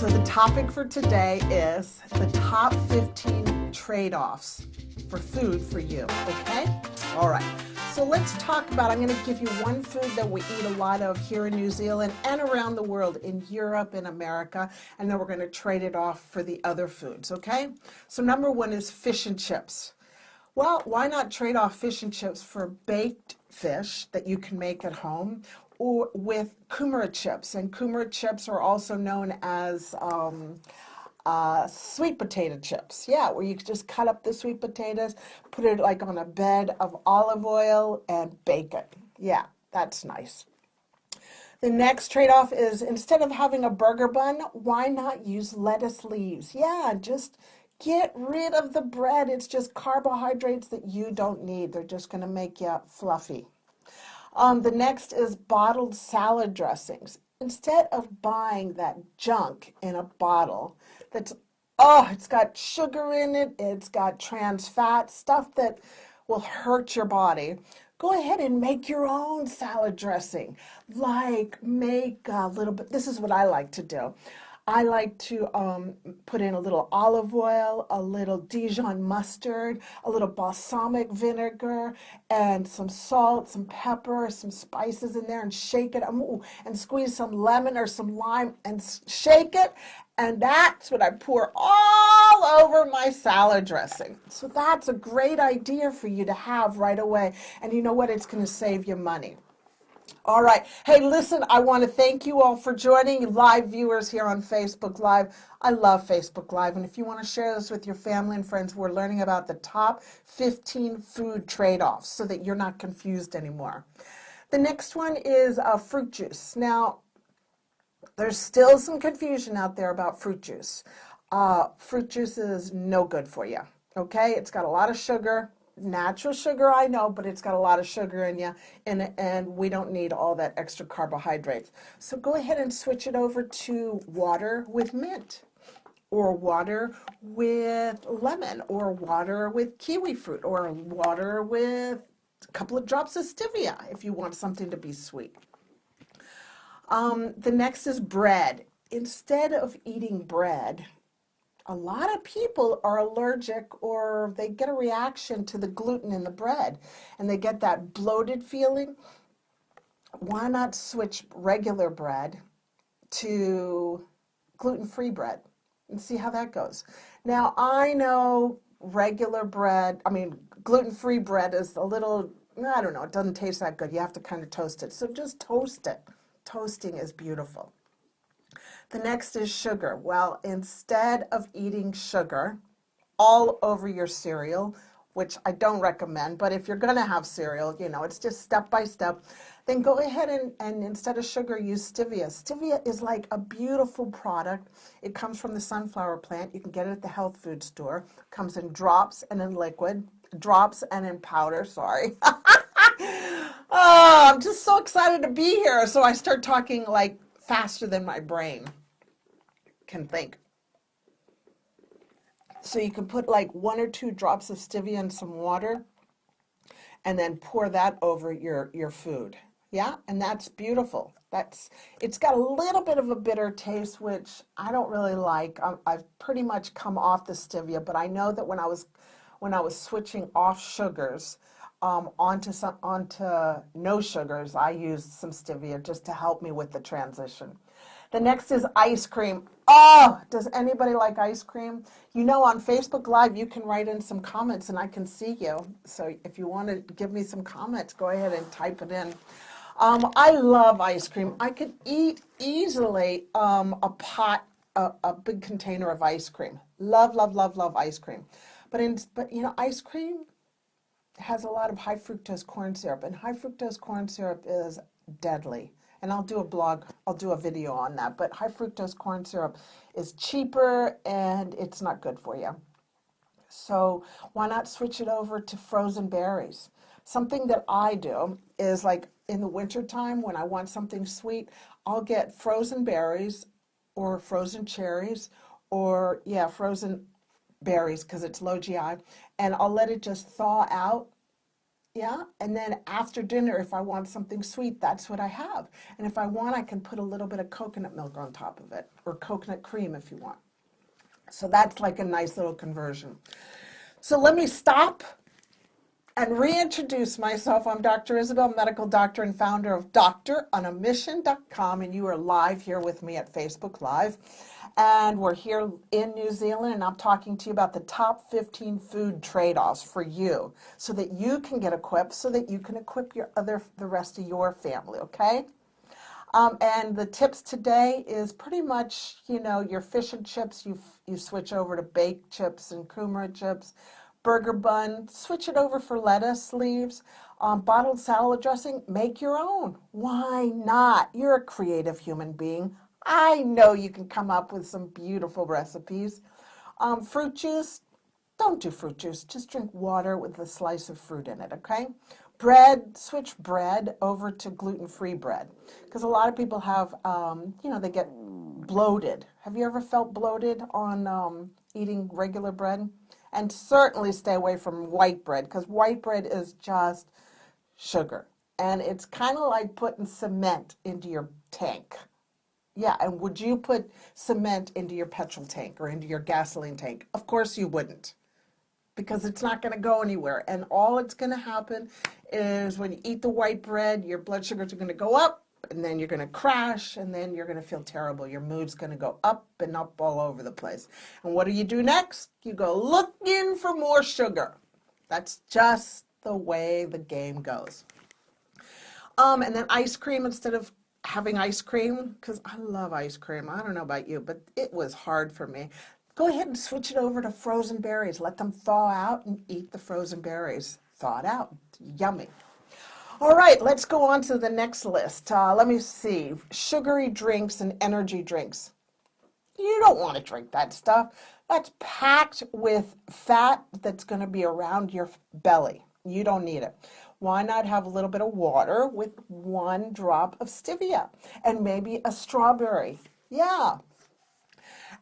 So the topic for today is the top 15 trade-offs for food for you, okay? All right, so let's talk about, I'm going to give you one food that we eat a lot of here in New Zealand and around the world, in Europe and America, and then we're going to trade it off for the other foods, okay? So number one is fish and chips. Well, why not trade off fish and chips for baked fish that you can make at home, or with kumara chips? And kumara chips are also known as sweet potato chips. Yeah, where you just cut up the sweet potatoes, put it like on a bed of olive oil and bake it. Yeah, that's nice. The next trade-off is, instead of having a burger bun, why not use lettuce leaves? Yeah, just get rid of the bread. It's just carbohydrates that you don't need. They're just going to make you fluffy. The next is bottled salad dressings. Instead of buying that junk in a bottle that's, oh, it's got sugar in it, it's got trans fat, stuff that will hurt your body, go ahead and make your own salad dressing. Like, make a little bit, this is what I like to do. I like to put in a little olive oil, a little Dijon mustard, a little balsamic vinegar, and some salt, some pepper, some spices in there, and shake it, and squeeze some lemon or some lime and shake it, and that's what I pour all over my salad dressing. So that's a great idea for you to have right away, and you know what? It's going to save you money. All right. Hey, listen, I want to thank you all for joining, live viewers here on Facebook Live. I love Facebook Live. And if you want to share this with your family and friends, we're learning about the top 15 food trade-offs so that you're not confused anymore. The next one is fruit juice. Now, there's still some confusion out there about fruit juice. Fruit juice is no good for you, okay? It's got a lot of sugar. Natural sugar, I know, but it's got a lot of sugar in you, and we don't need all that extra carbohydrates. So go ahead and switch it over to water with mint, or water with lemon, or water with kiwi fruit, or water with a couple of drops of stevia if you want something to be sweet. The next is bread. Instead of eating bread, a lot of people are allergic, or they get a reaction to the gluten in the bread, and they get that bloated feeling. Why not switch regular bread to gluten-free bread and see how that goes? Now, I know gluten-free bread is a little, I don't know, it doesn't taste that good. You have to kind of toast it. So just toast it. Toasting is beautiful. The next is sugar. Well, instead of eating sugar all over your cereal, which I don't recommend, but if you're going to have cereal, you know, it's just step by step, then go ahead and instead of sugar, use stevia. Stevia is like a beautiful product. It comes from the sunflower plant. You can get it at the health food store. It comes in drops and in liquid, drops and in powder, sorry. Oh, I'm just so excited to be here. So I start talking like faster than my brain can think. So you can put like 1 or 2 drops of stevia in some water and then pour that over your food. Yeah, and that's beautiful. It's got a little bit of a bitter taste, which I don't really like. I've pretty much come off the stevia, but I know that when I was switching off sugars onto no sugars, I used some stevia just to help me with the transition. The next is ice cream. Oh, does anybody like ice cream? You know, on Facebook Live, you can write in some comments and I can see you. So if you want to give me some comments, go ahead and type it in. I love ice cream. I could eat easily a big container of ice cream. Love, love, love, love ice cream. But you know, ice cream has a lot of high fructose corn syrup, and high fructose corn syrup is deadly. And I'll do a video on that. But high fructose corn syrup is cheaper and it's not good for you. So why not switch it over to frozen berries? Something that I do is, like, in the wintertime when I want something sweet, I'll get frozen berries or frozen cherries, or frozen berries because it's low GI, and I'll let it just thaw out Yeah, and then after dinner, if I want something sweet, that's what I have. And if I want, I can put a little bit of coconut milk on top of it, or coconut cream if you want. So that's like a nice little conversion. So let me stop and reintroduce myself. I'm Dr. Isabel, medical doctor and founder of Doctoronamission.com, and you are live here with me at Facebook Live. And we're here in New Zealand, and I'm talking to you about the top 15 food trade-offs for you so that you can get equipped, so that you can equip the rest of your family, okay? And the tips today is pretty much, your fish and chips, you switch over to baked chips and kumara chips. Burger bun, switch it over for lettuce leaves. Bottled salad dressing, make your own. Why not? You're a creative human being. I know you can come up with some beautiful recipes. Fruit juice, don't do fruit juice. Just drink water with a slice of fruit in it, okay? Bread, switch bread over to gluten-free bread. Because a lot of people have, they get bloated. Have you ever felt bloated on eating regular bread? And certainly stay away from white bread, because white bread is just sugar. And it's kind of like putting cement into your tank. Yeah, and would you put cement into your petrol tank or into your gasoline tank? Of course you wouldn't, because it's not going to go anywhere. And all it's going to happen is when you eat the white bread, your blood sugars are going to go up, and then you're going to crash, and then you're going to feel terrible. Your mood's going to go up and up all over the place. And what do next? You go looking for more sugar. That's just the way the game goes. And then ice cream, instead of having ice cream, because I love ice cream. I don't know about you, but it was hard for me. Go ahead and switch it over to frozen berries. Let them thaw out and eat the frozen berries. Thawed out. Yummy. All right, let's go on to the next list. Let me see. Sugary drinks and energy drinks. You don't want to drink that stuff. That's packed with fat that's going to be around your belly. You don't need it. Why not have a little bit of water with 1 drop of stevia and maybe a strawberry? Yeah.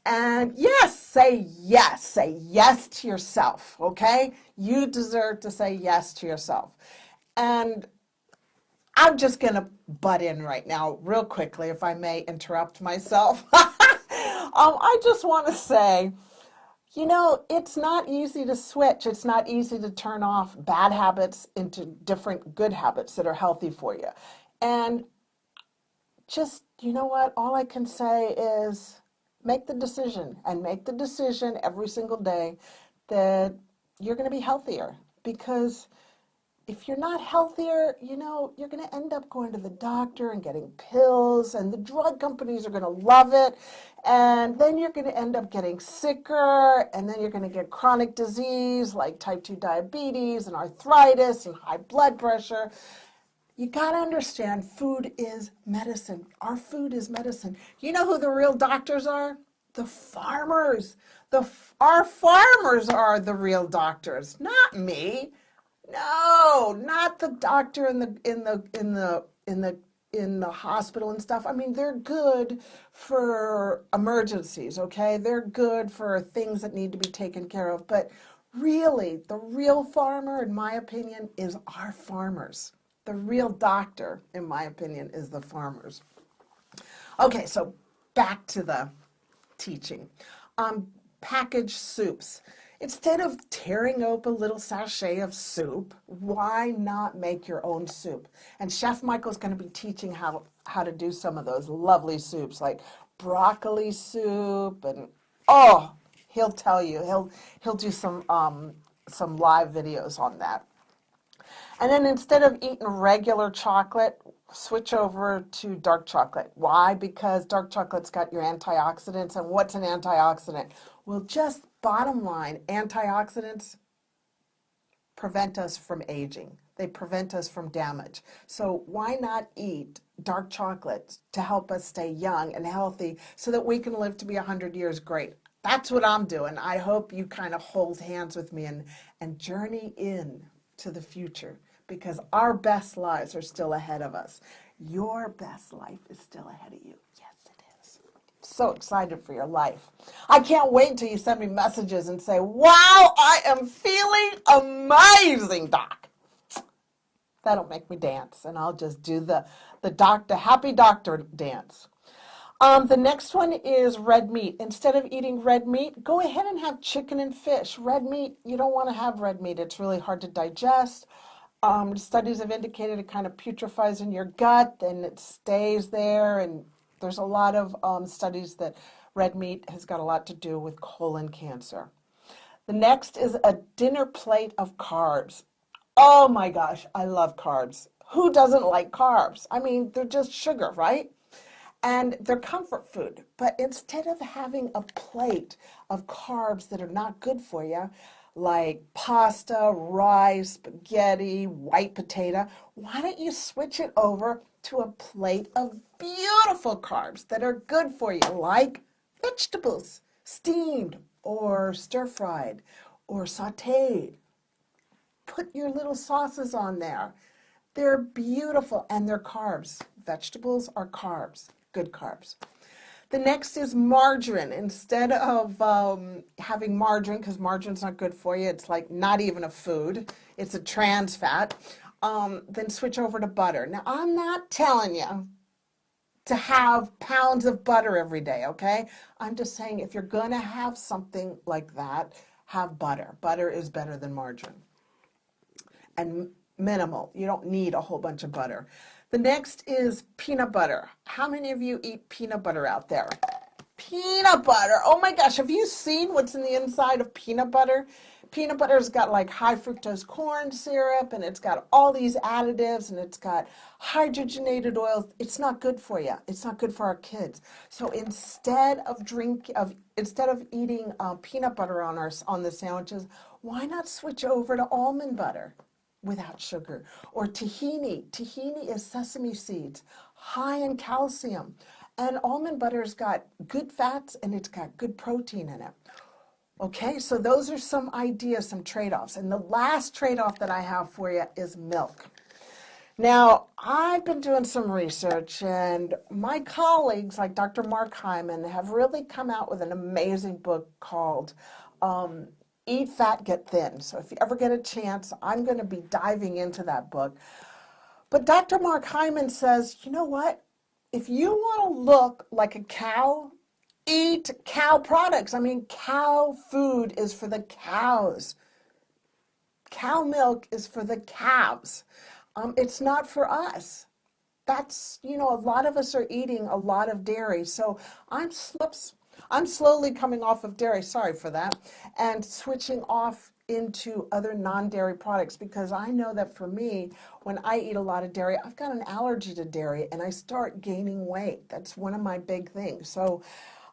And yes. Say yes to yourself, okay? You deserve to say yes to yourself. And I'm just going to butt in right now real quickly, if I may interrupt myself. I just want to say, it's not easy to switch. It's not easy to turn off bad habits into different good habits that are healthy for you. And just, what? All I can say is make the decision, and make the decision every single day that you're going to be healthier. Because if you're not healthier, you're going to end up going to the doctor and getting pills, and the drug companies are going to love it. And then you're going to end up getting sicker, and then you're going to get chronic disease like type 2 diabetes and arthritis and high blood pressure. You got to understand, food is medicine. Our food is medicine. You know who the real doctors are? The farmers. Our farmers are the real doctors, not me. No, not the doctor in the hospital and stuff. I mean, they're good for emergencies, okay? They're good for things that need to be taken care of. But really, the real farmer, in my opinion, is our farmers. The real doctor, in my opinion, is the farmers. Okay, so back to the teaching. Packaged soups. Instead of tearing open a little sachet of soup, why not make your own soup? And Chef Michael's going to be teaching how to do some of those lovely soups, like broccoli soup, and he'll tell you. He'll do some live videos on that. And then instead of eating regular chocolate, switch over to dark chocolate. Why? Because dark chocolate's got your antioxidants. And what's an antioxidant? Well, just bottom line, antioxidants prevent us from aging. They prevent us from damage. So why not eat dark chocolate to help us stay young and healthy so that we can live to be 100 years great? That's what I'm doing. I hope you kind of hold hands with me and journey in to the future, because our best lives are still ahead of us. Your best life is still ahead of you. Yes, it is. So excited for your life. I can't wait until you send me messages and say, wow, I am feeling amazing, Doc. That'll make me dance, and I'll just do the happy doctor dance. The next one is red meat. Instead of eating red meat, go ahead and have chicken and fish. Red meat, you don't want to have red meat. It's really hard to digest. Studies have indicated it kind of putrefies in your gut and it stays there. And there's a lot of studies that red meat has got a lot to do with colon cancer. The next is a dinner plate of carbs. Oh my gosh, I love carbs. Who doesn't like carbs? I mean, they're just sugar, right? And they're comfort food. But instead of having a plate of carbs that are not good for you, like pasta, rice, spaghetti, white potato, why don't you switch it over to a plate of beautiful carbs that are good for you, like vegetables, steamed or stir-fried or sautéed. Put your little sauces on there. They're beautiful and they're carbs. Vegetables are carbs, good carbs. The next is margarine. Instead of having margarine, because margarine's not good for you, it's like not even a food, it's a trans fat, then switch over to butter. Now, I'm not telling you to have pounds of butter every day, okay? I'm just saying if you're going to have something like that, have butter. Butter is better than margarine. And minimal. You don't need a whole bunch of butter. The next is peanut butter. How many of you eat peanut butter out there? Peanut butter. Oh my gosh, have you seen what's in the inside of peanut butter? Peanut butter's got like high fructose corn syrup, and it's got all these additives, and it's got hydrogenated oils. It's not good for you. It's not good for our kids. So instead of eating peanut butter on the sandwiches, why not switch over to almond butter without sugar? Or tahini. Tahini is sesame seeds, high in calcium. And almond butter's got good fats and it's got good protein in it. Okay, so those are some ideas, some trade-offs. And the last trade-off that I have for you is milk. Now, I've been doing some research, and my colleagues like Dr. Mark Hyman have really come out with an amazing book called Eat Fat, Get Thin. So if you ever get a chance, I'm going to be diving into that book. But Dr. Mark Hyman says, you know what? If you want to look like a cow, eat cow products. I mean, cow food is for the cows. Cow milk is for the calves. It's not for us. That's, a lot of us are eating a lot of dairy. So I'm slowly coming off of dairy, sorry for that, and switching off into other non-dairy products, because I know that for me, when I eat a lot of dairy, I've got an allergy to dairy and I start gaining weight. That's one of my big things. So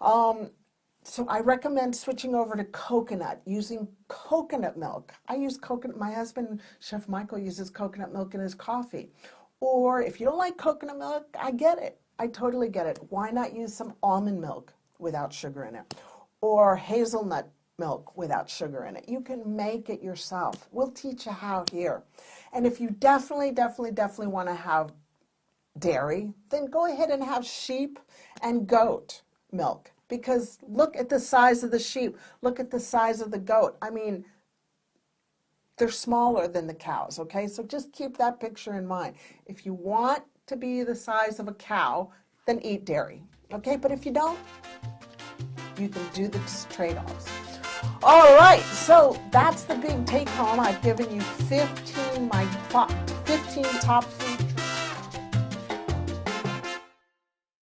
I recommend switching over to coconut, using coconut milk. I use coconut, my husband, Chef Michael, uses coconut milk in his coffee. Or if you don't like coconut milk, I get it. I totally get it. Why not use some almond milk without sugar in it? Or hazelnut milk without sugar in it. You can make it yourself. We'll teach you how here. And if you definitely want to have dairy, then go ahead and have sheep and goat milk. Because look at the size of the sheep. Look at the size of the goat. I mean, they're smaller than the cows, okay? So just keep that picture in mind. If you want to be the size of a cow, then eat dairy, okay? But if you don't, you can do the trade-offs. All right, so that's the big take home. I've given you 15 top